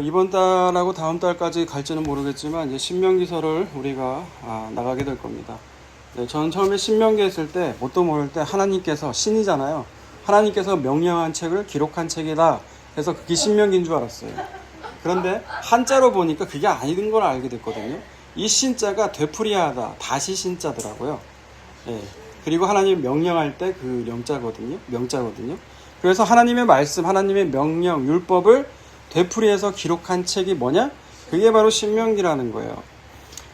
이번 달하고 다음 달까지 갈지는 모르겠지만 이제 신명기서를 우리가 나가게 될 겁니다. 네, 저는 처음에 신명기 했을 때 뭣도 모를 때 하나님께서 신이잖아요. 하나님께서 명령한 책을 기록한 책이다 해서 그게 신명기인 줄 알았어요. 그런데 한자로 보니까 그게 아닌 걸 알게 됐거든요. 이 신자가 되풀이하다, 다시 신자더라고요. 네, 그리고 하나님 명령할 때 그 명자거든요. 그래서 하나님의 말씀, 하나님의 명령, 율법을 되풀이해서 기록한 책이 뭐냐? 그게 바로 신명기라는 거예요.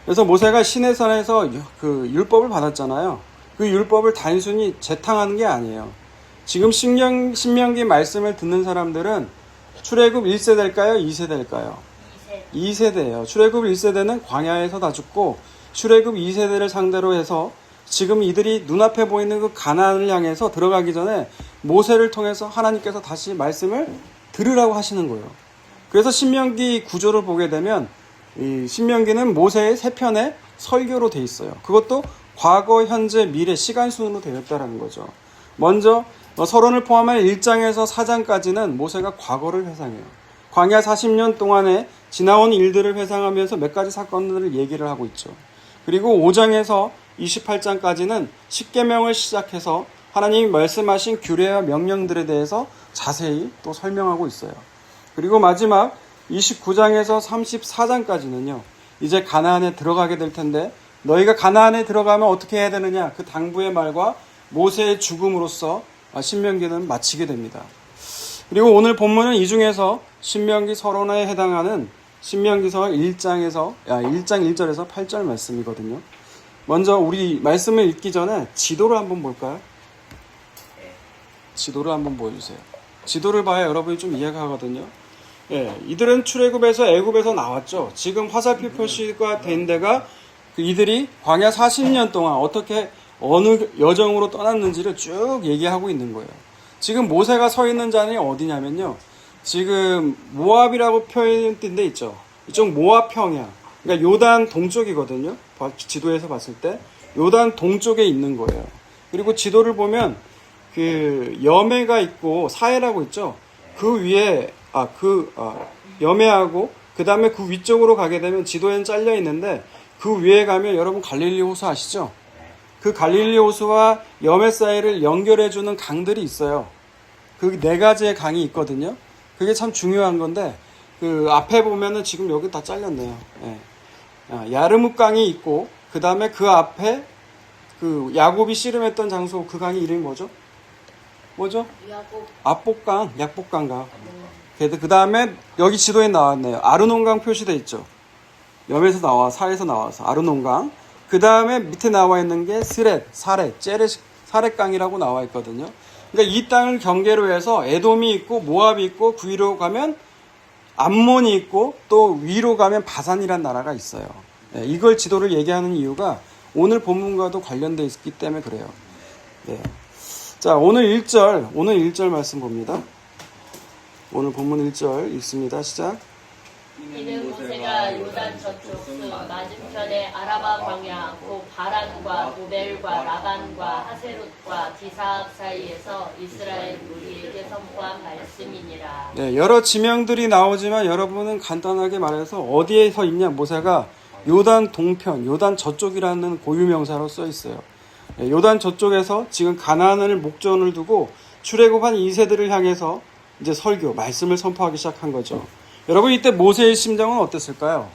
그래서 모세가 시내산에서 그 율법을 받았잖아요. 그 율법을 단순히 재탕하는 게 아니에요. 지금 신명기 말씀을 듣는 사람들은 출애굽 1세대일까요? 2세대일까요? 2세대예요. 출애굽 1세대는 광야에서 다 죽고 출애굽 2세대를 상대로 해서 지금 이들이 눈앞에 보이는 그 가나안을 향해서 들어가기 전에 모세를 통해서 하나님께서 다시 말씀을 들으라고 하시는 거예요. 그래서 신명기 구조를 보게 되면 이 신명기는 모세의 세 편의 설교로 돼 있어요. 그것도 과거, 현재, 미래 시간 순으로 되어 있다는 거죠. 먼저 서론을 포함한 1장에서 4장까지는 모세가 과거를 회상해요. 광야 40년 동안에 지나온 일들을 회상하면서 몇 가지 사건들을 얘기를 하고 있죠. 그리고 5장에서 28장까지는 십계명을 시작해서 하나님이 말씀하신 규례와 명령들에 대해서 자세히 또 설명하고 있어요. 그리고 마지막 29장에서 34장까지는요. 이제 가나안에 들어가게 될 텐데 너희가 가나안에 들어가면 어떻게 해야 되느냐? 그 당부의 말과 모세의 죽음으로써 신명기는 마치게 됩니다. 그리고 오늘 본문은 이 중에서 신명기 서론에 해당하는 신명기서 1장 1절에서 8절 말씀이거든요. 먼저 우리 말씀을 읽기 전에 지도를 한번 볼까요? 지도를 한번 보여주세요. 지도를 봐야 여러분이 좀 이해가 하거든요. 예, 이들은 출애굽에서 애굽에서 나왔죠. 지금 화살표 표시가 된 데가 이들이 광야 40년 동안 어떻게 어느 여정으로 떠났는지를 쭉 얘기하고 있는 거예요. 지금 모세가 서 있는 자리는 어디냐면요. 지금 모압이라고 표현된 데 있죠. 이쪽 모압 평야. 그러니까 요단 동쪽이거든요. 지도에서 봤을 때 요단 동쪽에 있는 거예요. 그리고 지도를 보면 그 여매가 있고 사해라고 있죠. 그 위에 여매하고 그 다음에 그 위쪽으로 가게 되면 지도에는 잘려 있는데 그 위에 가면 여러분 갈릴리 호수 아시죠? 그 갈릴리 호수와 여매 사이를 연결해주는 강들이 있어요. 그 네 가지의 강이 있거든요. 그게 참 중요한 건데 그 앞에 보면은 지금 여기 다 잘렸네요. 예. 야르묵 강이 있고 그 다음에 그 앞에 그 야곱이 씨름했던 장소 그 강이 이름이 뭐죠? 압복강, 약복강가. 그 다음에 여기 지도에 나왔네요. 아르논강 표시돼 있죠. 염에서 나와 사에서 나와서 아르논강. 그 다음에 밑에 나와 있는 게 사렛강이라고 나와 있거든요. 그러니까 이 땅을 경계로 해서 에돔이 있고 모압이 있고 그 위로 가면 암몬이 있고 또 위로 가면 바산이란 나라가 있어요. 네, 이걸 지도를 얘기하는 이유가 오늘 본문과도 관련되어 있기 때문에 그래요. 네. 자, 오늘 1절 말씀 봅니다. 오늘 본문 1절 읽습니다. 시작. 이는 모세가 요단 저쪽 그 맞은편에 아라바 광야 곧 바란과 도벨과 라반과 하세롯과 디사악 사이에서 이스라엘 무리에게 선포한 말씀이니라. 네, 여러 지명들이 나오지만 여러분은 간단하게 말해서 어디에 서 있냐? 모세가 요단 동편, 요단 저쪽이라는 고유명사로 써 있어요. 요단 저쪽에서 지금 가나안을 목전을 두고 출애굽한 2세들을 향해서 이제 설교, 말씀을 선포하기 시작한 거죠. 여러분 이때 모세의 심정은 어땠을까요?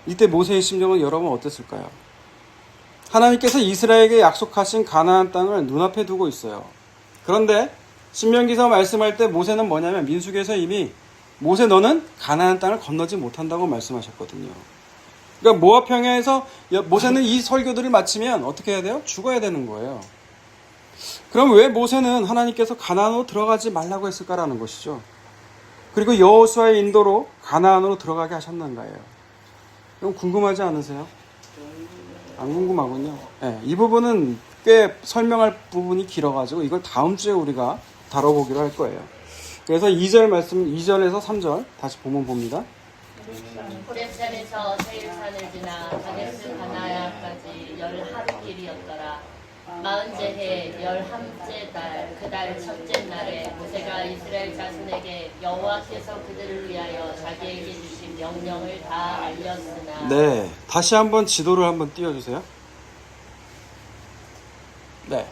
이때 모세의 심정은 여러분 어땠을까요? 하나님께서 이스라엘에게 약속하신 가나안 땅을 눈앞에 두고 있어요. 그런데 신명기서 말씀할 때 모세는 뭐냐면 민수기에서 이미 모세 너는 가나안 땅을 건너지 못한다고 말씀하셨거든요. 그러니까 모압 평야에서 모세는 이 설교들을 마치면 어떻게 해야 돼요? 죽어야 되는 거예요. 그럼 왜 모세는 하나님께서 가나안으로 들어가지 말라고 했을까라는 것이죠. 그리고 여호수아의 인도로 가나안으로 들어가게 하셨는가요? 그럼 궁금하지 않으세요? 안 궁금하군요. 네, 이 부분은 꽤 설명할 부분이 길어가지고 이걸 다음 주에 우리가 다뤄보기로 할 거예요. 그래서 2절 말씀, 2절에서 3절 다시 보면 봅니다. 호렙산에서 세일산을 지나 가데스 가나야까지 10하루 길이었더라. 마흔째 해 열함째 달 그 달 첫째 날에 모세가 이스라엘 자손에게 여호와께서 그들을 위하여 자기에게 주신 명령을 다 알렸으나 네, 다시 한번 지도를 한번 띄워주세요. 네,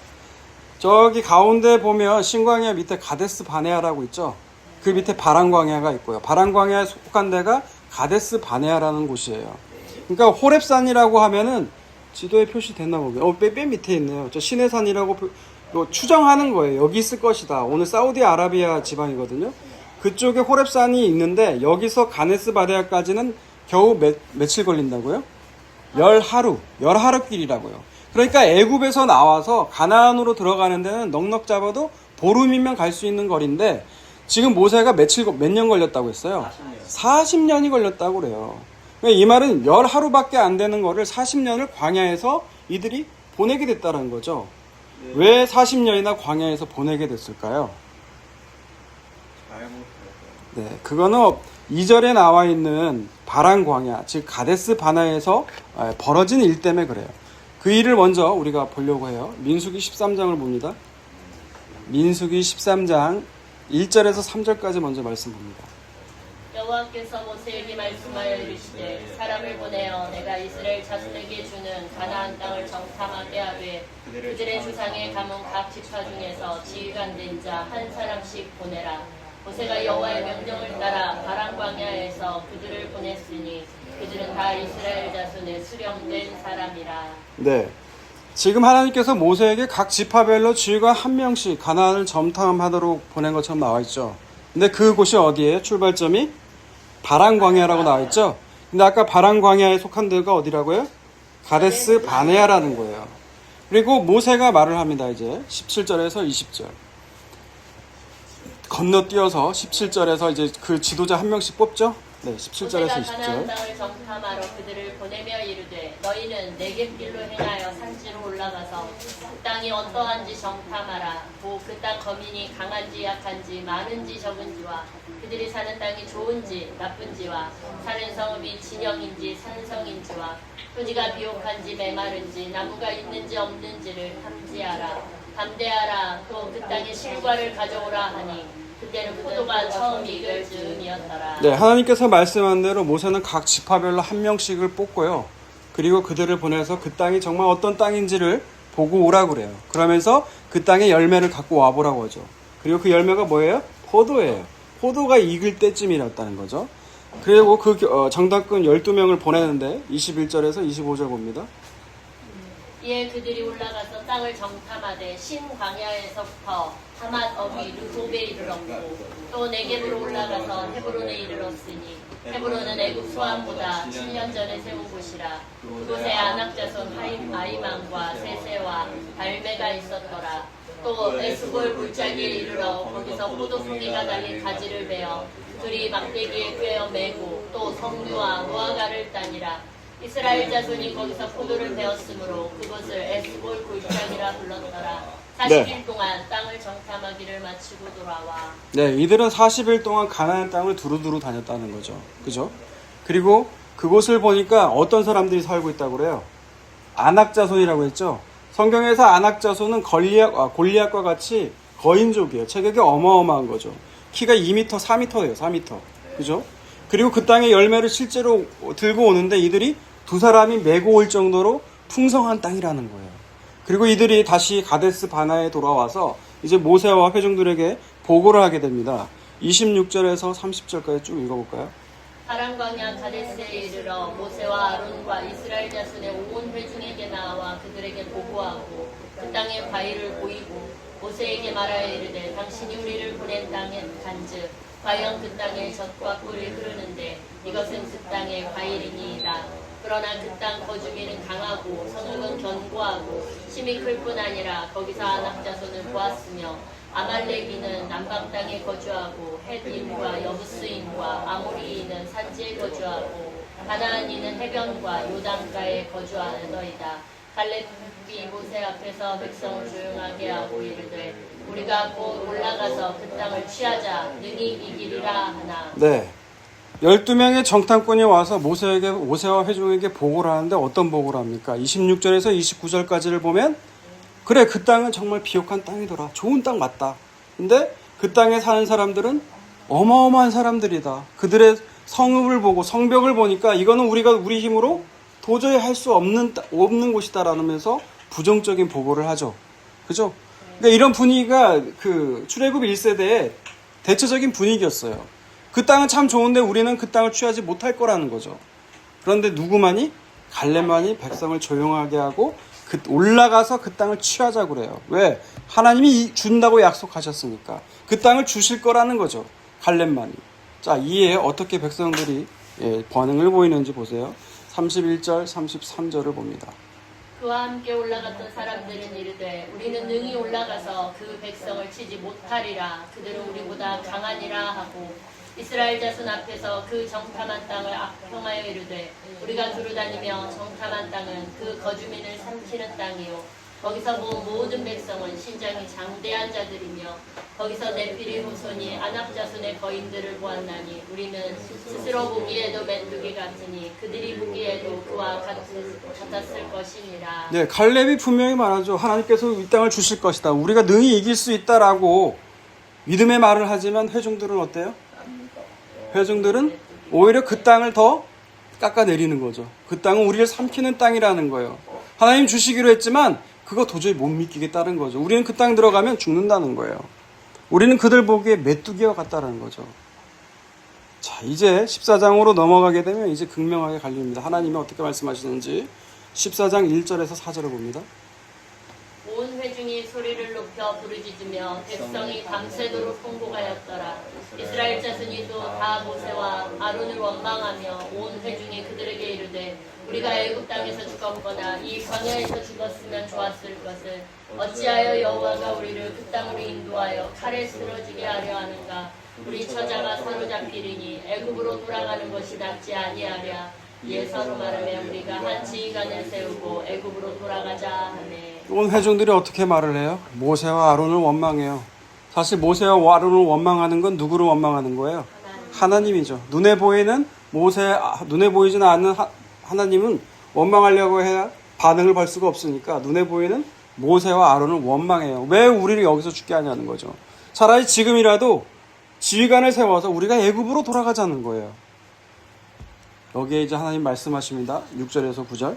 저기 가운데 보면 신광야 밑에 가데스 바네아라고 있죠. 그 밑에 바란광야가 있고요. 바란광야에 속한 데가 가데스 바네아라는 곳이에요. 그러니까 호렙산이라고 하면은 지도에 표시됐나 보면 맨 밑에 있네요. 저 시내산이라고 추정하는 거예요. 여기 있을 것이다. 오늘 사우디아라비아 지방이거든요. 그쪽에 호렙산이 있는데 여기서 가데스 바네아까지는 겨우 며칠 걸린다고요? 10하루 길이라고요. 그러니까 애굽에서 나와서 가나안으로 들어가는 데는 넉넉 잡아도 보름이면 갈 수 있는 거리인데 지금 모세가 몇 년 걸렸다고 했어요? 40년이 걸렸다고 그래요. 이 말은 10하루밖에 안 되는 거를 40년을 광야에서 이들이 보내게 됐다는 거죠. 왜 40년이나 광야에서 보내게 됐을까요? 네, 그거는 2절에 나와 있는 바란 광야, 즉 가데스 바나에서 벌어진 일 때문에 그래요. 그 일을 먼저 우리가 보려고 해요. 민수기 13장을 봅니다. 민수기 13장 1절에서 3절까지 먼저 말씀 봅니다. 여호와께서 모세에게 말씀하여 이르시되 사람을 보내어 내가 이스라엘 자손에게 주는 가나안 땅을 정탐하게 하되 그들의 주상의 가문 각 지파 중에서 지휘관 된 자 한 사람씩 보내라. 모세가 여호와의 명령을 따라 바란 광야에서 그들을 보냈으니 그들은 다 이스라엘 자손의 수령된 사람이라. 네, 지금 하나님께서 모세에게 각 지파별로 지휘관 한 명씩 가나안을 점탐하도록 보낸 것처럼 나와 있죠. 근데 그곳이 어디예요? 출발점이 바란 광야라고 나와 있죠. 근데 아까 바란 광야에 속한 데가 어디라고요? 가데스 바네아라는 거예요. 그리고 모세가 말을 합니다. 이제 17절에서 20절 건너뛰어서 17절에서 이제 그 지도자 한 명씩 뽑죠. 네, 17절에서 모세가 가나안 20절. 땅을 정탐하러 그들을 보내며 이르되 너희는 네겝길로 행하여 산지로 올라가서 그 땅이 어떠한지 정탐하라. 또 그 땅 거민이 강한지 약한지 많은지 적은지와 그들이 사는 땅이 좋은지 나쁜지와 사는 성읍이 진영인지 산성인지와 토지가 비옥한지 메마른지 나무가 있는지 없는지를 탐지하라. 담대하라. 또 그 땅의 실과를 가져오라 하니 그때는 포도가 처음 익을 즈음이었더라. 네, 하나님께서 말씀한 대로 모세는 각 지파별로 한 명씩을 뽑고요. 그리고 그들을 보내서 그 땅이 정말 어떤 땅인지를 보고 오라고 그래요. 그러면서 그 땅의 열매를 갖고 와보라고 하죠. 그리고 그 열매가 뭐예요? 포도예요. 포도가 익을 때쯤이었다는 거죠. 그리고 그 정탐꾼 12명을 보내는데 21절에서 25절 봅니다. 이에 그들이 올라가서 땅을 정탐하되 신광야에서부터 하맛 어귀 르홉에 이르렀고 또 네겝으로 올라가서 헤브론에 이르렀으니 헤브론은 애굽 소안보다 7년 전에 세운 곳이라. 그곳에 아낙 자손 아이만과 세세와 발메가 있었더라. 또 에스볼 골짜기에 이르러 거기서 포도송이가 달린 가지를 베어 둘이 막대기에 꿰어 매고 또 성류와 무화과를 따니라. 이스라엘 자손이 거기서 포도를 베었으므로 그것을 에스볼 골짜기라 불렀더라. 40일 동안 땅을 정탐하기를 마치고 돌아와. 네, 이들은 40일 동안 가나안 땅을 두루두루 다녔다는 거죠. 그죠? 그리고 그곳을 보니까 어떤 사람들이 살고 있다고 그래요? 아낙 자손이라고 했죠. 성경에서 아낙 자손은 골리앗과 같이 거인족이에요. 체격이 어마어마한 거죠. 키가 2m, 4m예요. 4m. 그죠? 그리고 그 땅의 열매를 실제로 들고 오는데 이들이 두 사람이 메고 올 정도로 풍성한 땅이라는 거예요. 그리고 이들이 다시 가데스 바나에 돌아와서 이제 모세와 회중들에게 보고를 하게 됩니다. 26절에서 30절까지 쭉 읽어볼까요? 바란 광야 가데스에 이르러 모세와 아론과 이스라엘 자손의 온 회중에게 나와 그들에게 보고하고 그 땅의 과일을 보이고 모세에게 말하여 이르되 당신이 우리를 보낸 땅에 간즉 과연 그 땅에 젖과 꿀이 흐르는데 이것은 그 땅의 과일이니이다. 그러나 그 땅 거주민은 강하고 성읍은 견고하고 힘이 클 뿐 아니라 거기서 아낙 자손을 보았으며 아말렉인은 남방 땅에 거주하고 헷인과 여부스인과 아모리인은 산지에 거주하고 가나안인은 해변과 요단가에 거주하너이다. 갈렙이 모세 앞에서 백성을 조용하게 하고 이르되 우리가 곧 올라가서 그 땅을 취하자 능히 이기리라 하나. 네. 12명의 정탐꾼이 와서 모세와 회중에게 보고를 하는데 어떤 보고를 합니까? 26절에서 29절까지를 보면 그래, 그 땅은 정말 비옥한 땅이더라. 좋은 땅 맞다. 근데 그 땅에 사는 사람들은 어마어마한 사람들이다. 그들의 성읍을 보고 성벽을 보니까 이거는 우리가 우리 힘으로 도저히 할 수 없는 곳이다라면서 부정적인 보고를 하죠. 그죠? 그러니까 이런 분위기가 그 출애굽 1세대의 대체적인 분위기였어요. 그 땅은 참 좋은데 우리는 그 땅을 취하지 못할 거라는 거죠. 그런데 누구만이? 갈렙만이 백성을 조용하게 하고 올라가서 그 땅을 취하자고 그래요. 왜? 하나님이 준다고 약속하셨으니까. 그 땅을 주실 거라는 거죠. 갈렙만이. 자, 이에 어떻게 백성들이 반응을 보이는지 보세요. 31절, 33절을 봅니다. 그와 함께 올라갔던 사람들은 이르되 우리는 능히 올라가서 그 백성을 치지 못하리라. 그들은 우리보다 강하니라 하고 이스라엘 자손 앞에서 그 정탐한 땅을 악평하여 이르되 우리가 두루 다니며 정탐한 땅은 그 거주민을 삼키는 땅이요 거기서 본 모든 백성은 신장이 장대한 자들이며 거기서 네피리 후손이 아낙 자손의 거인들을 보았나니 우리는 스스로 보기에도 메뚜기 같으니 그들이 보기에도 그와 같았을 것이니라. 네, 갈렙이 분명히 말하죠. 하나님께서 이 땅을 주실 것이다. 우리가 능히 이길 수 있다라고 믿음의 말을 하지만 회중들은 어때요? 회중들은 오히려 그 땅을 더 깎아내리는 거죠. 그 땅은 우리를 삼키는 땅이라는 거예요. 하나님 주시기로 했지만 그거 도저히 못 믿기겠다는 거죠. 우리는 그 땅 들어가면 죽는다는 거예요. 우리는 그들 보기에 메뚜기와 같다는 거죠. 자, 이제 14장으로 넘어가게 되면 이제 극명하게 갈립니다. 하나님이 어떻게 말씀하시는지 14장 1절에서 4절을 봅니다. 온 회중이 소리를 높여 부르짖으며 백성이 밤새도록 통곡하였더라. 이스라엘 자손이 또 다 모세와 아론을 원망하며 온 회중이 그들에게 이르되 우리가 애굽 땅에서 죽었거나 이 광야에서 죽었으면 좋았을 것을 어찌하여 여호와가 우리를 그 땅으로 인도하여 칼에 쓰러지게 하려 하는가. 우리 처자가 사로잡히리니 애굽으로 돌아가는 것이 낫지 아니하랴. 이에 서로 말하며 우리가 한 지휘관을 세우고 애굽으로 돌아가자 하네. 온 회중들이 어떻게 말을 해요? 모세와 아론을 원망해요. 사실 모세와 아론을 원망하는 건 누구를 원망하는 거예요? 하나님이죠. 눈에 보이지는 않는 하나님은 원망하려고 해야 반응을 벌 수가 없으니까 눈에 보이는 모세와 아론을 원망해요. 왜 우리를 여기서 죽게 하냐는 거죠. 차라리 지금이라도 지휘관을 세워서 우리가 애굽으로 돌아가자는 거예요. 여기에 이제 하나님 말씀하십니다. 6절에서 9절.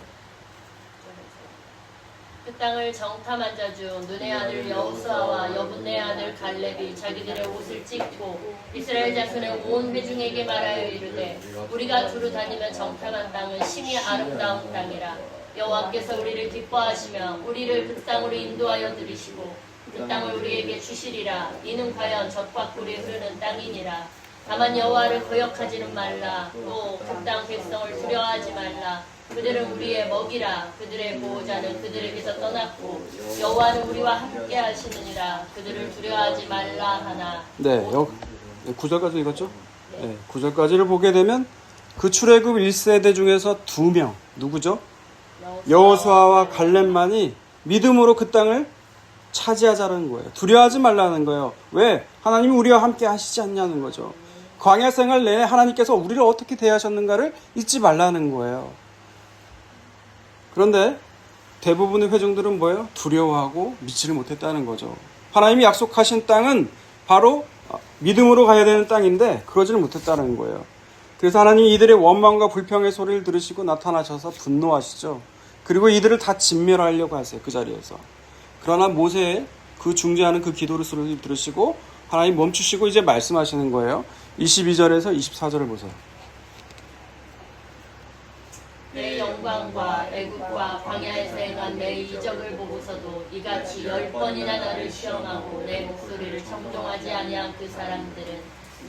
그 땅을 정탐한 자 중 눈의 아들 여호수아와 여분의 아들 갈렙이 자기들의 옷을 찢고 이스라엘 자손의 온 회중에게 말하여 이르되 우리가 두루 다니며 정탐한 땅은 심히 아름다운 땅이라. 여호와께서 우리를 기뻐하시며 우리를 그 땅으로 인도하여 들이시고 그 땅을 우리에게 주시리라. 이는 과연 젖과 꿀이 흐르는 땅이니라. 다만 여호와를 거역하지는 말라. 또 그 땅 백성을 두려워하지 말라. 그들은 우리의 먹이라. 그들의 보호자는 그들에게서 떠났고 여호와는 우리와 함께 하시느니라. 그들을 두려워하지 말라 하나. 네, 9절까지 읽었죠? 네, 9절까지를 보게 되면 그 출애굽 1세대 중에서 2명, 누구죠? 여호수아와 갈렙만이 믿음으로 그 땅을 차지하자는 거예요. 두려워하지 말라는 거예요. 왜? 하나님이 우리와 함께 하시지 않냐는 거죠. 광야 생활 내내 하나님께서 우리를 어떻게 대하셨는가를 잊지 말라는 거예요. 그런데 대부분의 회중들은 뭐예요? 두려워하고 믿지를 못했다는 거죠. 하나님이 약속하신 땅은 바로 믿음으로 가야 되는 땅인데 그러지를 못했다는 거예요. 그래서 하나님이 이들의 원망과 불평의 소리를 들으시고 나타나셔서 분노하시죠. 그리고 이들을 다 진멸하려고 하세요. 그 자리에서. 그러나 모세의 그 중재하는 그 기도를 소리를 들으시고 하나님 멈추시고 이제 말씀하시는 거예요. 22절에서 24절을 보세요. 내 영광과 애국과 광야에서 행한 내 이적을 보고서도 이같이 10번이나 나를 시험하고 내 목소리를 청종하지 아니한 그 사람들은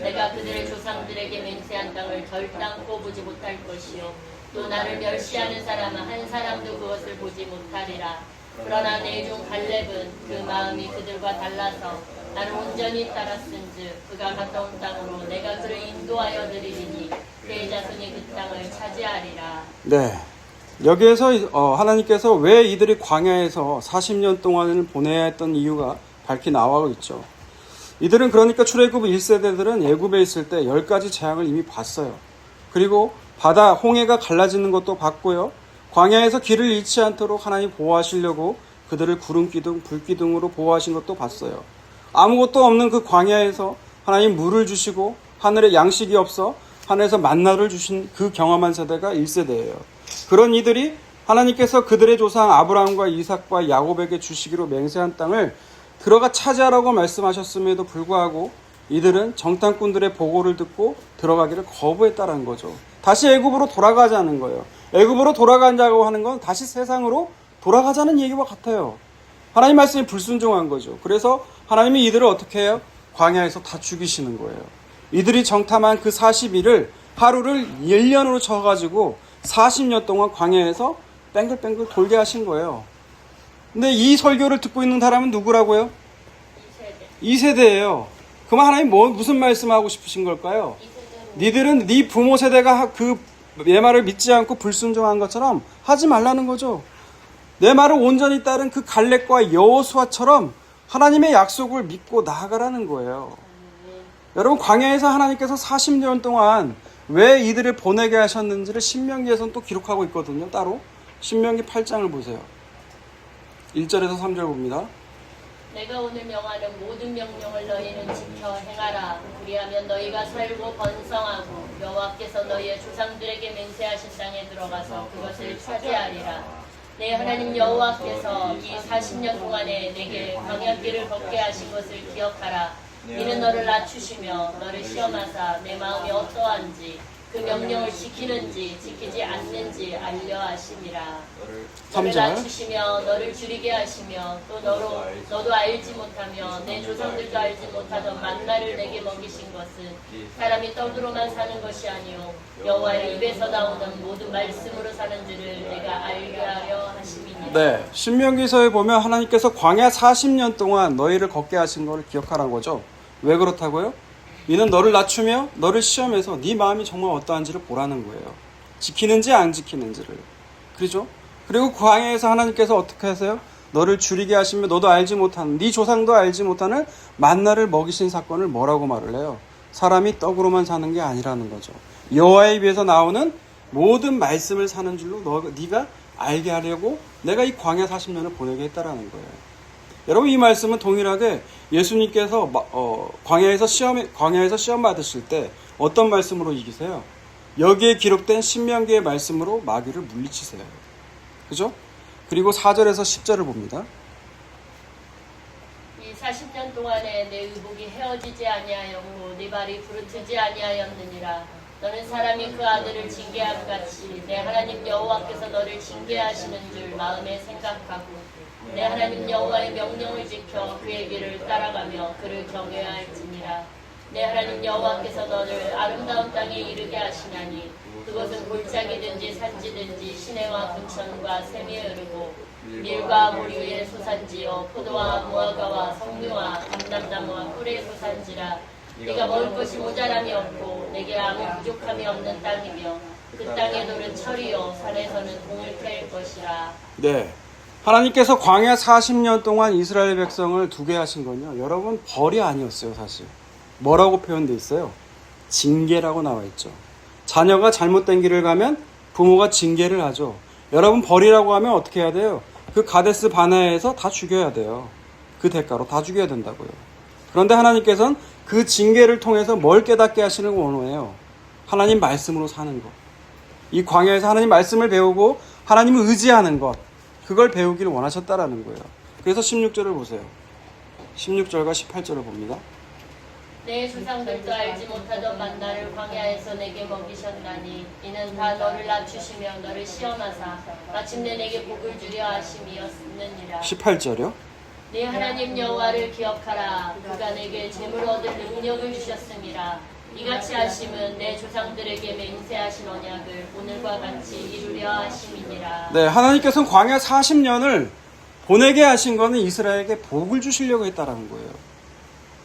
내가 그들의 조상들에게 맹세한 땅을 결단코 보지 못할 것이요 또 나를 멸시하는 사람은 한 사람도 그것을 보지 못하리라. 그러나 내 중 갈렙은 그 마음이 그들과 달라서 나를 온전히 따랐은즉 그가 갔다 온 땅으로 내가 그를 인도하여 드리리니 그의 자손이 그 땅을 차지하리라. 네, 여기에서 하나님께서 왜 이들이 광야에서 40년 동안을 보내야 했던 이유가 밝히 나와 있죠. 이들은 그러니까 출애굽 1세대들은 애굽에 있을 때 10가지 재앙을 이미 봤어요. 그리고 바다 홍해가 갈라지는 것도 봤고요. 광야에서 길을 잃지 않도록 하나님 보호하시려고 그들을 구름 기둥, 불 기둥으로 보호하신 것도 봤어요. 아무것도 없는 그 광야에서 하나님 물을 주시고 하늘에 양식이 없어 하늘에서 만나를 주신 그 경험한 세대가 1세대예요. 그런 이들이 하나님께서 그들의 조상 아브라함과 이삭과 야곱에게 주시기로 맹세한 땅을 들어가 차지하라고 말씀하셨음에도 불구하고 이들은 정탐꾼들의 보고를 듣고 들어가기를 거부했다는 거죠. 다시 애굽으로 돌아가자는 거예요. 애굽으로 돌아간다고 하는 건 다시 세상으로 돌아가자는 얘기와 같아요. 하나님 말씀이 불순종한 거죠. 그래서 하나님이 이들을 어떻게 해요? 광야에서 다 죽이시는 거예요. 이들이 정탐한 그 40일을 하루를 1년으로 쳐가지고 40년 동안 광야에서 뱅글뱅글 돌게 하신 거예요. 근데 이 설교를 듣고 있는 사람은 누구라고요? 2세대예요. 그럼 하나님 무슨 말씀하고 싶으신 걸까요? 니들은 네 부모 세대가 내 말을 믿지 않고 불순종한 것처럼 하지 말라는 거죠. 내 말을 온전히 따른 그 갈렙과 여호수아처럼 하나님의 약속을 믿고 나아가라는 거예요. 여러분, 광야에서 하나님께서 40년 동안 왜 이들을 보내게 하셨는지를 신명기에서는 또 기록하고 있거든요. 따로 신명기 8장을 보세요. 1절에서 3절 봅니다. 내가 오늘 명하는 모든 명령을 너희는 지켜 행하라. 그리하면 너희가 살고 번성하고 여호와께서 너희의 조상들에게 맹세하신 땅에 들어가서 그것을 차지하리라. 내 하나님 여호와께서 이 40년 동안에 내게 광야길을 걷게 하신 것을 기억하라. 이는 너를 낮추시며 너를 시험하사 내 마음이 어떠한지 그 명령을 지키는지 지키지 않는지 알려 하심이라. 너를 낮추시며 너를 줄이게 하시며 또 너도 알지 못하며 내 조상들도 알지 못하던 만나를 내게 먹이신 것은 사람이 떡으로만 사는 것이 아니요 여호와의 입에서 나오는 모든 말씀으로 사는 줄을 내가 알게 하려 하심이니라. 네, 신명기서에 보면 하나님께서 광야 40년 동안 너희를 걷게 하신 것을 기억하라는 거죠. 왜 그렇다고요? 이는 너를 낮추며 너를 시험해서 네 마음이 정말 어떠한지를 보라는 거예요. 지키는지 안 지키는지를. 그렇죠? 그리고 광야에서 하나님께서 어떻게 하세요? 너를 줄이게 하시며 너도 알지 못하는, 네 조상도 알지 못하는 만나를 먹이신 사건을 뭐라고 말을 해요? 사람이 떡으로만 사는 게 아니라는 거죠. 여호와의 입에서 나오는 모든 말씀을 사는 줄로 네가 알게 하려고 내가 이 광야 40년을 보내게 했다라는 거예요. 여러분, 이 말씀은 동일하게 예수님께서 광야에서 시험 받으실 때 어떤 말씀으로 이기세요? 여기에 기록된 신명기의 말씀으로 마귀를 물리치세요. 그죠? 그리고 4절에서 10절을 봅니다. 이 40년 동안에 내 의복이 헤어지지 아니하였고 네 발이 부르트지 아니하였느니라. 너는 사람이 그 아들을 징계함 같이 내 하나님 여호와께서 너를 징계하시는 줄 마음에 생각하고 내 하나님 여호와의 명령을 지켜 그의 길을 따라가며 그를 경외할지니라. 내 하나님 여호와께서 너를 아름다운 땅에 이르게 하시나니 그것은 골짜기든지 산지든지 시내와 군천과 샘이 흐르고 밀과 모리 위에 소산지요 포도와 무화과와 석류와 감람나무와 꿀의 소산지라. 네가 먹을 것이 모자람이 없고 내게 아무 부족함이 없는 땅이며 그 땅의 돌은 철이요 산에서는 동을 캘 것이라. 네, 하나님께서 광야 40년 동안 이스라엘 백성을 두게 하신 건요, 여러분, 벌이 아니었어요. 사실 뭐라고 표현되어 있어요? 징계라고 나와 있죠. 자녀가 잘못된 길을 가면 부모가 징계를 하죠. 여러분, 벌이라고 하면 어떻게 해야 돼요? 그 가데스 바네아에서 다 죽여야 돼요. 그 대가로 다 죽여야 된다고요. 그런데 하나님께서는 그 징계를 통해서 뭘 깨닫게 하시는 원호예요? 하나님 말씀으로 사는 것. 이 광야에서 하나님 말씀을 배우고 하나님을 의지하는 것, 그걸 배우기를 원하셨다라는 거예요. 그래서 16절을 보세요. 16절과 18절을 봅니다. 내 조상들도 알지 못하던 만나를 광야에서 내게 먹이셨나니 이는 다 너를 낮추시며 너를 시험하사 마침내 내게 복을 주려 하심이었느니라. 18절이요? 네 하나님 여호와를 기억하라. 그가 내게 재물 얻을 능력을 주셨음이라. 이같이 하심은 내 조상들에게 맹세하신 언약을 오늘과 같이 이루려 하심이니라. 네, 하나님께서는 광야 40년을 보내게 하신 것은 이스라엘에게 복을 주시려고 했다라는 거예요.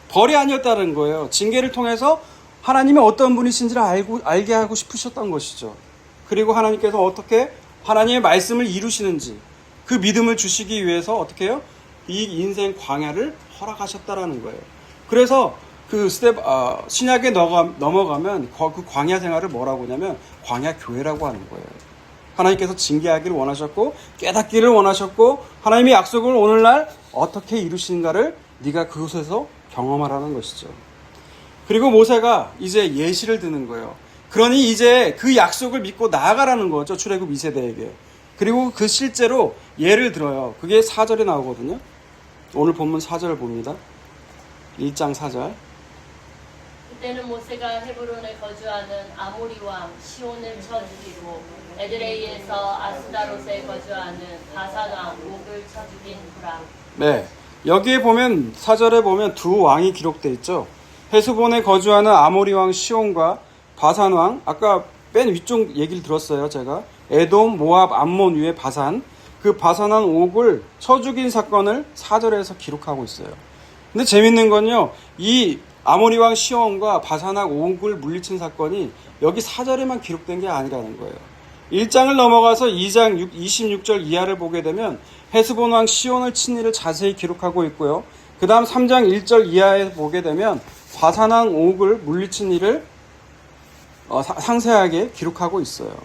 벌이 아니었다는 거예요. 징계를 통해서 하나님이 어떤 분이신지를 알게 하고 싶으셨던 것이죠. 그리고 하나님께서 어떻게 하나님의 말씀을 이루시는지 그 믿음을 주시기 위해서 어떻게 해요? 이 인생 광야를 허락하셨다라는 거예요. 그래서 그 신약에 넘어가면 그 광야 생활을 뭐라고 하냐면 광야 교회라고 하는 거예요. 하나님께서 징계하기를 원하셨고 깨닫기를 원하셨고 하나님의 약속을 오늘날 어떻게 이루시는가를 네가 그곳에서 경험하라는 것이죠. 그리고 모세가 이제 예시를 드는 거예요. 그러니 이제 그 약속을 믿고 나아가라는 거죠. 출애굽 2세대에게. 그리고 그 실제로 예를 들어요. 그게 4절에 나오거든요. 오늘 본문 4절을 봅니다. 1장 4절. 그때는 모세가 헤브론에 거주하는 아모리 왕 시온을 쳐 죽이고 에드레이에서 아스다롯에 거주하는 바산 왕 옥을 쳐 죽인 후라. 네, 여기에 보면 4절에 보면 두 왕이 기록되어 있죠. 헤스본에 거주하는 아모리 왕 시온과 바산 왕, 아까 맨 위쪽 얘기를 들었어요. 제가 에돔, 모압, 암몬 위에 바산, 그 바산 왕 옥을 쳐 죽인 사건을 4절에서 기록하고 있어요. 근데 재밌는 건요, 이 아모리 왕 시온과 바산 왕 옥을 물리친 사건이 여기 4절에만 기록된 게 아니라는 거예요. 1장을 넘어가서 2장 26절 이하를 보게 되면 헤스본 왕 시온을 친 일을 자세히 기록하고 있고요. 그 다음 3장 1절 이하에 보게 되면 바산 왕 옥을 물리친 일을 상세하게 기록하고 있어요.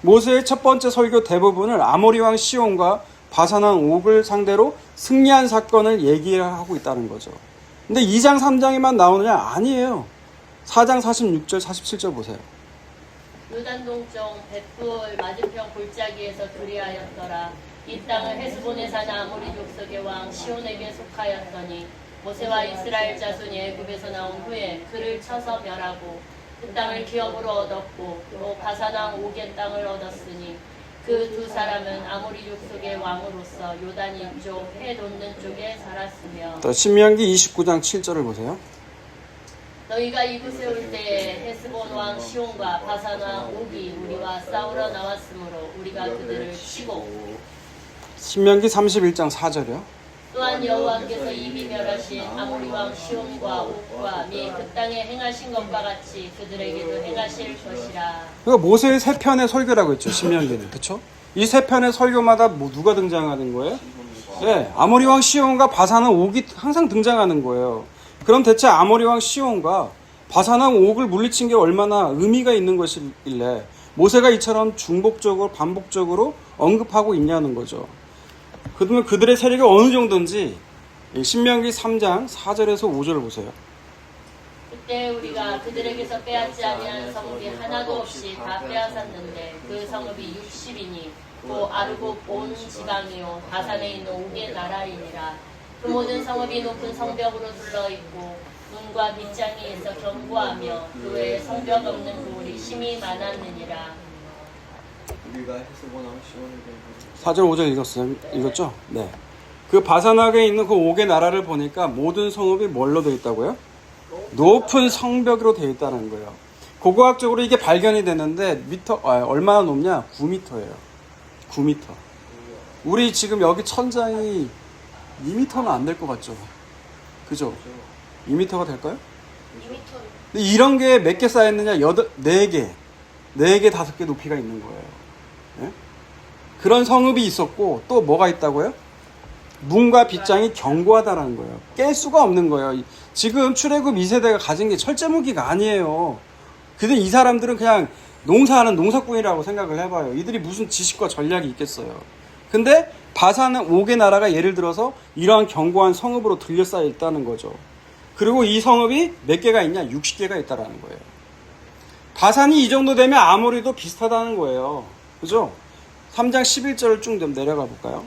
모세의 첫 번째 설교 대부분을 아모리 왕 시온과 바산 왕 옥을 상대로 승리한 사건을 얘기하고 있다는 거죠. 근데 2장 3장에만 나오느냐? 아니에요. 4장 46절 47절 보세요. 요단 동쪽 벳불 맞은편 골짜기에서 그리하였더라. 이 땅을 헤스본에 사는 아모리 족속의 왕 시온에게 속하였더니 모세와 이스라엘 자손이 애굽에서 나온 후에 그를 쳐서 멸하고 그 땅을 기업으로 얻었고 또 바산 왕 옥의 땅을 얻었으니 그 두 사람은 아모리 족속의 왕으로서 요단 이쪽 해 돋는 쪽에 살았으며. 또 신명기 29장 7절을 보세요. 너희가 이곳에 올 때에 헤스본 왕 시온과 바산 왕 옥이 우리와 싸우러 나왔으므로 우리가 그들을 치고. 신명기 31장 4절이요. 또한 여호와께서 이미 멸하신 아모리 왕 시온과 옥과 및 그 땅에 행하신 것과 같이 그들에게도 행하실 것이라. 그러니까 모세의 세 편의 설교라고 했죠. 신명기는. 그렇죠? 이 세 편의 설교마다 누가 등장하는 거예요? 네, 아모리 왕 시온과 바산 왕 옥이 항상 등장하는 거예요. 그럼 대체 아모리 왕 시온과 바산 왕 옥을 물리친 게 얼마나 의미가 있는 것이길래 모세가 이처럼 중복적으로 반복적으로 언급하고 있냐는 거죠. 그러면 그들의 세력이 어느 정도인지 신명기 3장 4절에서 5절을 보세요. 그때 우리가 그들에게서 빼앗지 아니한 성읍이 하나도 없이 다 빼앗았는데 그 성읍이 60이니 또 아르고 온 지방이요 바산에 있는 옥의 나라이니라. 그 모든 성읍이 높은 성벽으로 둘러있고 문과 빗장이 있어 견고하며 그 외에 성벽 없는 돌이 심히 많았느니라. 우리가 헤스본 왕 시온에게 4절 5절 읽었죠? 네. 그 바산악에 있는 그 옥의 나라를 보니까 모든 성읍이 뭘로 되어 있다고요? 높은 성벽으로 되어 있다는 거예요. 고고학적으로 이게 발견이 되는데 얼마나 높냐? 9m예요. 9m. 우리 지금 여기 천장이 2m는 안 될 것 같죠? 그죠? 2m가 될까요? 2m. 근데 이런 게 몇 개 쌓였느냐? 4개, 5개 높이가 있는 거예요. 네? 그런 성읍이 있었고 또 뭐가 있다고요? 문과 빗장이 견고하다라는 거예요. 깰 수가 없는 거예요. 지금 출애굽 2세대가 가진 게 철제 무기가 아니에요. 근데 이 사람들은 그냥 농사하는 농사꾼이라고 생각을 해봐요. 이들이 무슨 지식과 전략이 있겠어요. 근데 바산은 옥의 나라가 예를 들어서 이러한 견고한 성읍으로 둘러싸여 있다는 거죠. 그리고 이 성읍이 몇 개가 있냐? 60개가 있다라는 거예요. 바산이 이 정도 되면 아모리도 비슷하다는 거예요. 그죠? 3장 11절을 쭉 좀 내려가 볼까요?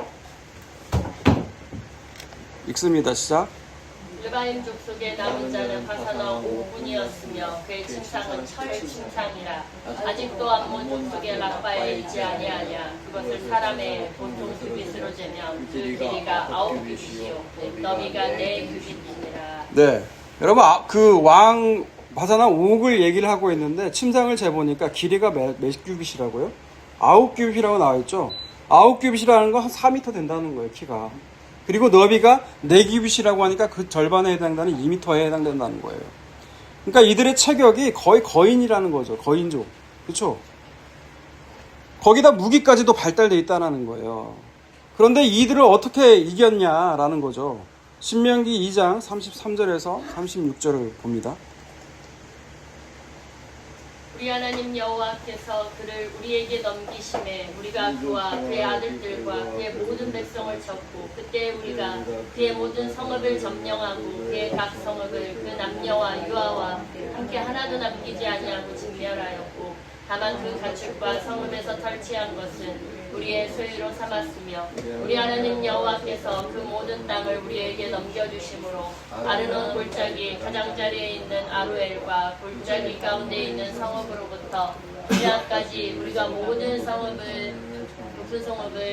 읽습니다. 시작. 르바임 족속의 남은 자는 바산 왕 오군이었으며 그의 침상은 철 침상이라. 아직도 암몬 족속의 라빠에 있지 아니하냐. 그것을 사람의 보통 규빗으로 재면 그 길이가 9규빗이요 너비가 4규빗이니라. 네. 여러분, 그 왕 바산 왕 옥을 얘기를 하고 있는데 침상을 재보니까 길이가 몇 규빗이라고요? 9규빗이라고 나와 있죠. 9규빗이라는 건 한 4m 된다는 거예요, 키가. 그리고 너비가 4규빗이라고 하니까 그 절반에 해당되는 2m에 해당된다는 거예요. 그러니까 이들의 체격이 거의 거인이라는 거죠. 거인족. 그렇죠? 거기다 무기까지도 발달되어 있다는 거예요. 그런데 이들을 어떻게 이겼냐라는 거죠. 신명기 2장 33절에서 36절을 봅니다. 우리 하나님 여호와께서 그를 우리에게 넘기심에 우리가 그와 그의 아들들과 그의 모든 백성을 쳤고 그때 우리가 그의 모든 성읍을 점령하고 그의 각 성읍을 그 남녀와 유아와 함께 하나도 남기지 아니하고 진멸하였고 다만 그 가축과 성읍에서 탈취한 것은 우리의 소유로 삼았으며 우리 하나님 여호와께서 그 모든 땅을 우리에게 넘겨주심으로 아르논 골짜기 가장자리에 있는 아루엘과 골짜기 가운데 있는 성읍으로부터 이라까지 우리가 모든 성읍을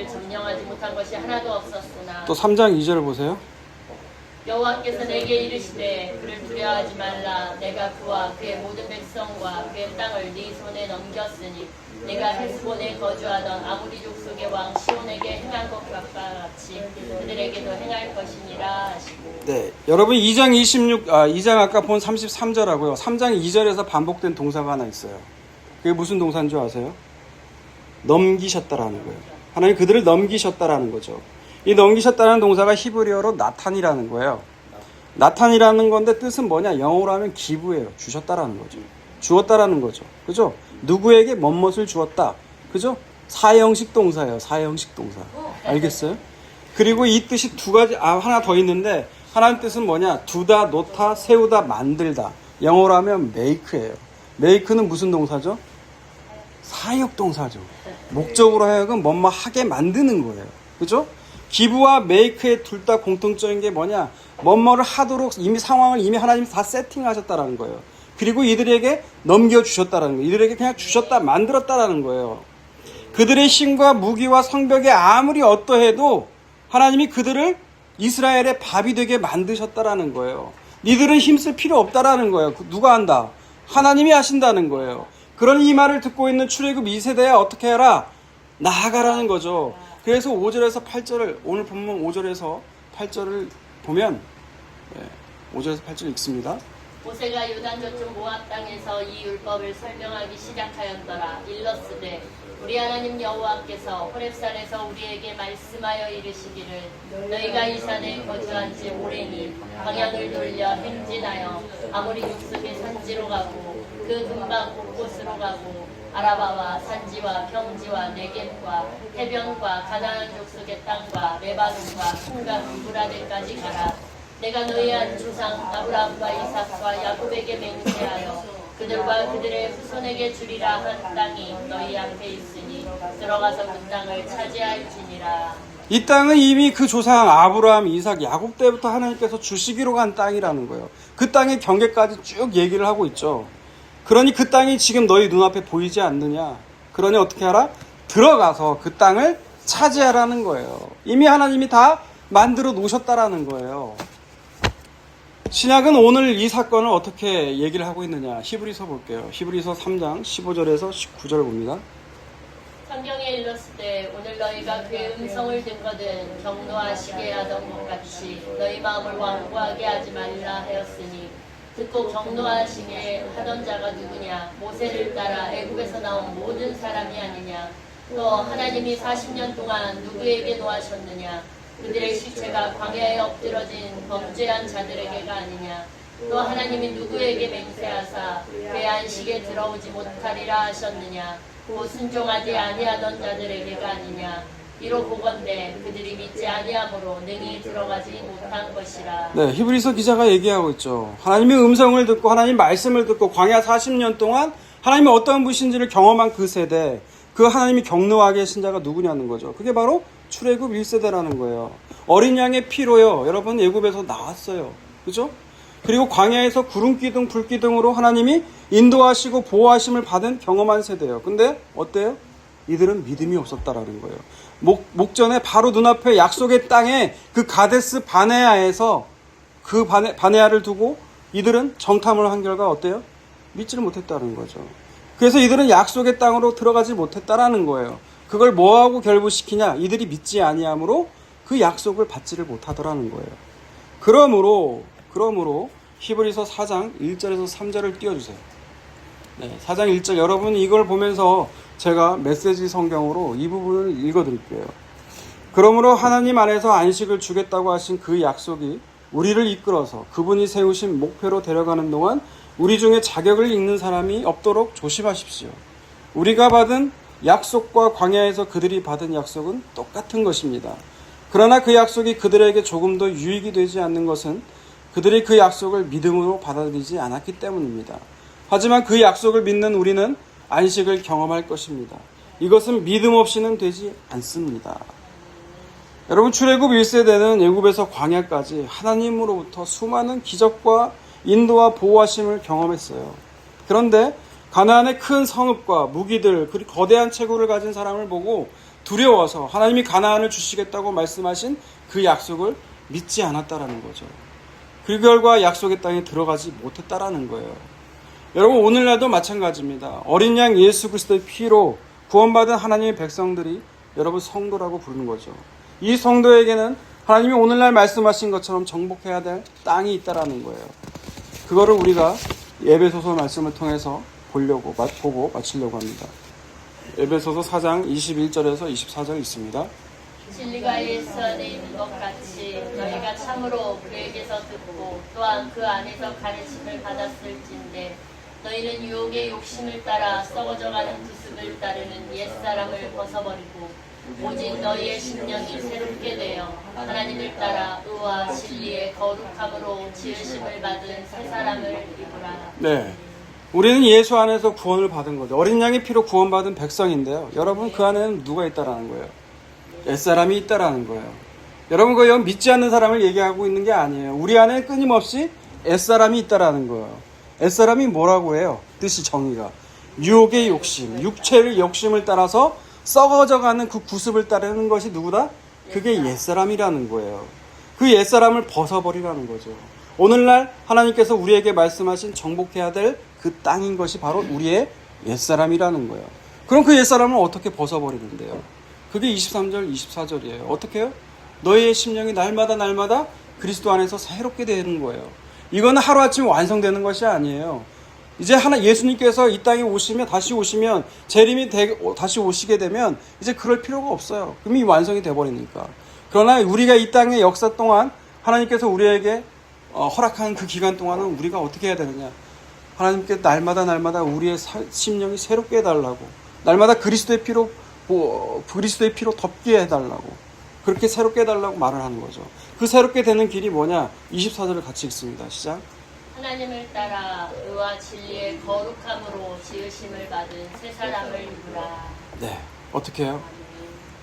점령하지 못한 것이 하나도 없었으나 또 3장 2절을 보세요. 여호와께서 내게 이르시되 그를 두려워하지 말라. 내가 그와 그의 모든 백성과 그의 땅을 네 손에 넘겼으니 내가 헤스본에 거주하던 아무리 족속의 왕 시온에게 행한 것과 같이 그들에게도 행할 것이니라 하시고. 네, 여러분 2장 아까 본 33절하고요. 3장 2절에서 반복된 동사가 하나 있어요. 그게 무슨 동사인 줄 아세요? 넘기셨다라는 거예요. 하나님 그들을 넘기셨다라는 거죠. 이 넘기셨다는 동사가 히브리어로 나탄이라는 거예요. 나탄이라는 건데 뜻은 뭐냐? 영어로 하면 기부예요. 주셨다라는 거죠. 주었다라는 거죠. 그죠? 누구에게 멋뭇을 주었다. 그죠? 사형식 동사예요. 사형식 동사. 알겠어요? 그리고 이 뜻이 두 가지, 하나 더 있는데, 하나의 뜻은 뭐냐? 두다, 놓다, 세우다, 만들다. 영어로 하면 make예요. make는 무슨 동사죠? 사역 동사죠. 목적으로 하여금 뭐뭐 하게 만드는 거예요. 그죠? 기부와 메이크의 둘 다 공통적인 게 뭐냐? 뭐뭐를 하도록 상황을 이미 하나님이 다 세팅하셨다라는 거예요. 그리고 이들에게 넘겨주셨다라는 거예요. 이들에게 그냥 주셨다, 만들었다라는 거예요. 그들의 힘과 무기와 성벽에 아무리 어떠해도 하나님이 그들을 이스라엘의 밥이 되게 만드셨다라는 거예요. 니들은 힘쓸 필요 없다라는 거예요. 누가 한다? 하나님이 하신다는 거예요. 그런 이 말을 듣고 있는 출애굽 2세대야 어떻게 해라? 나아가라는 거죠. 그래서 5절에서 8절을 오늘 본문 5절에서 8절을 보면 5절에서 8절 읽습니다. 모세가 요단 저쪽 모압 땅에서 이 율법을 설명하기 시작하였더라. 일러스되 우리 하나님 여호와께서 호렙산에서 우리에게 말씀하여 이르시기를 너희가 이 산에 거주한 지 오래니 방향을 돌려 행진하여 아모리 족속의 산지로 가고 그 근방 곳곳으로 가고 아라바와 산지와 평지와 네겝과 해변과 가나안 족속의 땅과 레바논과 순강 유브라데까지 가라. 내가 너희의 조상 아브라함과 이삭과 야곱에게 맹세하여 그들과 그들의 후손에게 주리라 한 땅이 너희 앞에 있으니 들어가서 그 땅을 차지할지니라. 이 땅은 이미 그 조상 아브라함, 이삭, 야곱 때부터 하나님께서 주시기로 한 땅이라는 거예요. 그 땅의 경계까지 쭉 얘기를 하고 있죠. 그러니 그 땅이 지금 너희 눈앞에 보이지 않느냐? 그러니 어떻게 하라? 들어가서 그 땅을 차지하라는 거예요. 이미 하나님이 다 만들어 놓으셨다라는 거예요. 신약은 오늘 이 사건을 어떻게 얘기를 하고 있느냐? 히브리서 볼게요. 히브리서 3장 15절에서 19절 봅니다. 성경에 일렀을 오늘 너희가 그의 음성을 듣거든 경노하시게 하던 것 같이 너희 마음을 완고하게 하지 말라 하였으니 듣고 경노하시게 하던 자가 누구냐? 모세를 따라 애굽에서 나온 모든 사람이 아니냐? 또 하나님이 40년 동안 누구에게 노하셨느냐? 그들의 시체가 광야에 엎드러진 범죄한 자들에게가 아니냐? 또 하나님이 누구에게 맹세하사 그의 안식에 들어오지 못하리라 하셨느냐? 곧 순종하지 아니하던 자들에게가 아니냐? 이로 보건대 그들이 믿지 아니함으로 능히 들어가지 못한 것이라. 네, 히브리서 기자가 얘기하고 있죠. 하나님의 음성을 듣고 하나님 말씀을 듣고 광야 40년 동안 하나님이 어떤 분이신지를 경험한 그 세대, 그 하나님이 경노하게 하신 자가 누구냐는 거죠. 그게 바로 출애굽 1세대라는 거예요. 어린 양의 피로요. 여러분 애굽에서 나왔어요. 그죠? 그리고 광야에서 구름 기둥, 불 기둥으로 하나님이 인도하시고 보호하심을 받은 경험한 세대예요. 근데 어때요? 이들은 믿음이 없었다라는 거예요. 목전에 바로 눈앞에 약속의 땅에 그 가데스 바네아에서 그 바네아를 두고 이들은 정탐을 한 결과 어때요? 믿지를 못했다는 거죠. 그래서 이들은 약속의 땅으로 들어가지 못했다라는 거예요. 그걸 뭐하고 결부시키냐? 이들이 믿지 아니함으로 그 약속을 받지를 못하더라는 거예요. 그러므로 히브리서 4장 1절에서 3절을 띄워주세요. 네, 4장 1절 여러분 이걸 보면서 제가 메시지 성경으로 이 부분을 읽어드릴게요. 그러므로 하나님 안에서 안식을 주겠다고 하신 그 약속이 우리를 이끌어서 그분이 세우신 목표로 데려가는 동안 우리 중에 자격을 읽는 사람이 없도록 조심하십시오. 우리가 받은 약속과 광야에서 그들이 받은 약속은 똑같은 것입니다. 그러나 그 약속이 그들에게 조금 더 유익이 되지 않는 것은 그들이 그 약속을 믿음으로 받아들이지 않았기 때문입니다. 하지만 그 약속을 믿는 우리는 안식을 경험할 것입니다. 이것은 믿음 없이는 되지 않습니다. 여러분, 출애굽 1세대는 애굽에서 광야까지 하나님으로부터 수많은 기적과 인도와 보호하심을 경험했어요. 그런데 가나안의 큰 성읍과 무기들, 그리고 거대한 체구를 가진 사람을 보고 두려워서 하나님이 가나안을 주시겠다고 말씀하신 그 약속을 믿지 않았다라는 거죠. 그 결과 약속의 땅에 들어가지 못했다라는 거예요. 여러분, 오늘날도 마찬가지입니다. 어린 양 예수 그리스도의 피로 구원받은 하나님의 백성들이 여러분 성도라고 부르는 거죠. 이 성도에게는 하나님이 오늘날 말씀하신 것처럼 정복해야 될 땅이 있다라는 거예요. 그거를 우리가 에베소서 말씀을 통해서 보고 마치려고 합니다. 에베소서 4장 21절에서 24절 있습니다. 진리가 예수 안에 있는 것 같이 너희가 참으로 그에게서 듣고 또한 그 안에서 가르침을 받았을진데 너희는 유혹의 욕심을 따라 썩어져가는 구습을 따르는 옛사람을 벗어버리고 오직 너희의 심령이 새롭게 되어 하나님을 따라 의와 진리의 거룩함으로 지으심을 받은 새 사람을 입으라. 네, 우리는 예수 안에서 구원을 받은 거죠. 어린 양의 피로 구원받은 백성인데요. 여러분, 그 안에는 누가 있다라는 거예요? 옛사람이 있다라는 거예요. 여러분, 그거 믿지 않는 사람을 얘기하고 있는 게 아니에요. 우리 안에 끊임없이 옛사람이 있다라는 거예요. 옛사람이 뭐라고 해요? 뜻이 정의가 유혹의 욕심, 육체의 욕심을 따라서 썩어져가는 그 구습을 따르는 것이 누구다? 그게 옛사람이라는 거예요. 그 옛사람을 벗어버리라는 거죠. 오늘날 하나님께서 우리에게 말씀하신 정복해야 될 그 땅인 것이 바로 우리의 옛사람이라는 거예요. 그럼 그 옛사람을 어떻게 벗어버리는데요? 그게 23절, 24절이에요. 어떻게 해요? 너희의 심령이 날마다 그리스도 안에서 새롭게 되는 거예요. 이거는 하루아침에 완성되는 것이 아니에요. 이제 예수님께서 이 땅에 다시 오시면, 재림이 다시 오시게 되면 이제 그럴 필요가 없어요. 이미 완성이 돼버리니까. 그러나 우리가 이 땅의 역사 동안 하나님께서 우리에게 허락한 그 기간 동안은 우리가 어떻게 해야 되느냐? 하나님께 날마다 우리의 심령이 새롭게 해달라고, 날마다 그리스도의 피로 덮게 해달라고, 그렇게 새롭게 해달라고 말을 하는 거죠. 그 새롭게 되는 길이 뭐냐? 24절을 같이 읽습니다. 시작. 하나님을 따라 의와 진리의 거룩함으로 지으심을 받은 새 사람을 입으라. 네, 어떻게 해요?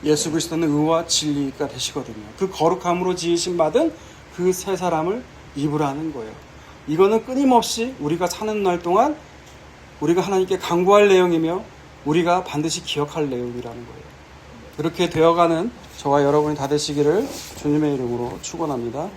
예수 그리스도는 의와 진리가 되시거든요. 그 거룩함으로 지으심 받은 그 새 사람을 입으라는 거예요. 이거는 끊임없이 우리가 사는 날 동안 우리가 하나님께 간구할 내용이며 우리가 반드시 기억할 내용이라는 거예요. 그렇게 되어가는 저와 여러분이 다 되시기를 주님의 이름으로 축원합니다.